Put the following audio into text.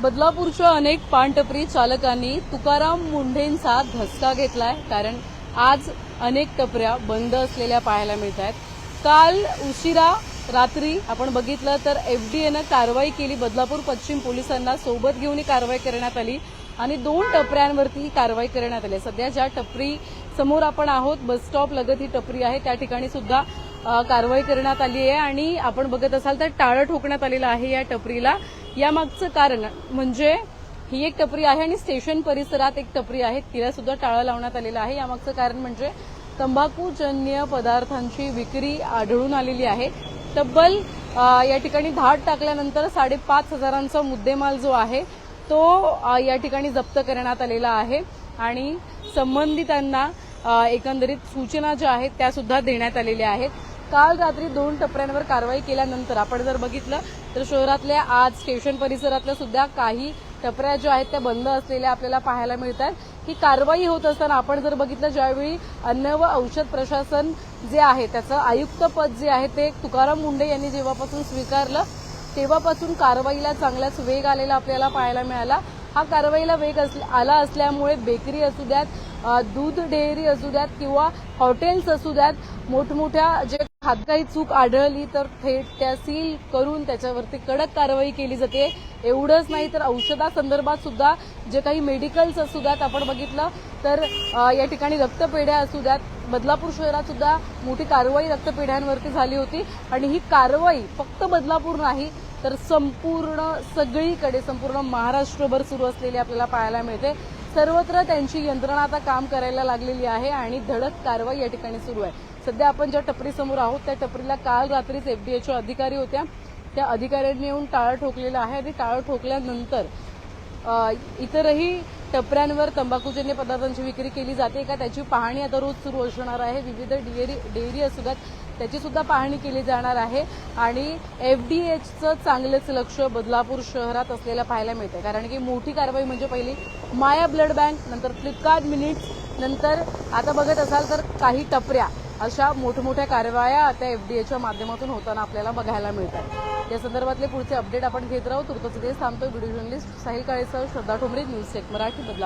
बदलापूरच्या अनेक पानटपरी चालकांनी तुकाराम मुंढेंचा धसका घेतलाय, कारण आज अनेक टपऱ्या बंद असलेल्या पाहायला मिळत आहेत. काल उशिरा रात्री आपण बघितलं तर एफडीएनं कारवाई केली. बदलापूर पश्चिम पोलिसांना सोबत घेऊन ही कारवाई करण्यात आली आणि 2 टपऱ्यांवरती ही कारवाई करण्यात आली. सध्या ज्या टपरी समोर आपण आहोत, बस स्टॉप लगत ही टपरी आहे, त्या ठिकाणी सुद्धा कारवाई करण्यात आली आहे आणि आपण बघत असाल तर टाळं ठोकण्यात आलेलं आहे या टपरीला. यामागचं कारण म्हणजे ही एक टपरी आहे आणि स्टेशन परिसरात एक टपरी आहे, तिला सुद्धा टाळं लावण्यात आलेलं आहे. यामागचं कारण म्हणजे तंबाखूजन्य पदार्थांची विक्री आढळून आलेली आहे. तब्बल या ठिकाणी धाड टाकल्यानंतर 5,500चा मुद्देमाल जो आहे तो या ठिकाणी जप्त करण्यात आलेला आहे आणि संबंधितांना एकंदरीत सूचना ज्या आहेत त्या सुद्धा देण्यात आलेल्या आहेत. काल रात्री 2 टपऱ्यांवर कारवाई केल्यानंतर आपण जर बघितलं तर शहरातल्या आज स्टेशन परिसरातल्या सुद्धा काही टपऱ्या ज्या आहेत त्या बंद असलेल्या आपल्याला पाहायला मिळतात. ही कारवाई होत असताना आपण जर बघितलं, ज्यावेळी अन्न व औषध प्रशासन जे आहे त्याचं आयुक्तपद जे आहे ते तुकाराम मुंढे यांनी जेव्हापासून स्वीकारलं तेव्हापासून कारवाईला चांगलाच वेग आलेला आपल्याला पाहायला मिळाला. हा कारवाईला वेग आला असल्यामुळे बेकरी असू द्यात, दूध डेअरी असू द्यात किंवा हॉटेल्स असू द्यात, मोठमोठ्या जे काही चूक आढळली तर थेट त्या सील करून त्याच्यावरती कडक कारवाई केली जाते. एवढंच नाही तर औषधासंदर्भात सुद्धा जे काही मेडिकल्स असू द्यात, आपण बघितलं तर या ठिकाणी रक्तपेढ्या असू द्यात, बदलापूर शहरात सुद्धा मोठी कारवाई रक्तपेढ्यांवरती झाली होती आणि ही कारवाई फक्त बदलापूर नाही तर संपूर्ण सगळीकडे संपूर्ण महाराष्ट्रभर सुरू असलेली आपल्याला पाहायला मिळते. सर्वत्र त्यांची यंत्रणा आता काम करायला लागलेली आहे आणि धडक कारवाई या ठिकाणी सुरू आहे. सध्या आपण ज्या टपरीसमोर आहोत त्या टपरीला काल रात्रीच एफडीएच्या अधिकारी होत्या, त्या अधिकाऱ्यांनी येऊन टाळं ठोकलेलं आहे आणि टाळं ठोकल्यानंतर इतरही टपऱ्यांवर तंबाखूजन्य पदार्थांची विक्री केली जाते का त्याची पाहणी आता रोज सुरू असणार आहे. विविध डेअरी असू द्यात त्याची सुद्धा पाहणी केली जाणार आहे आणि एफडीएचं चांगलंच लक्ष बदलापूर शहरात असलेलं पाहायला मिळतं, कारण की मोठी कारवाई म्हणजे पहिली माया ब्लड बँक, नंतर फ्लिपकार्ट मिनिट्स, नंतर आता बघत असाल तर काही टपऱ्या, अशा मोठमोठ्या कारवाया आता एफडीएच्या माध्यमातून होताना आपल्याला बघायला मिळतात. या संदर्भातले पुढचे अपडेट आपण घेत राहू. तुर्तास इथेच थांबतोय. व्हिडिओ जर्नलिस्ट साहिल काळेसह श्रद्धा ठोंबरे, न्यूज 1 मराठी, बदलापूर.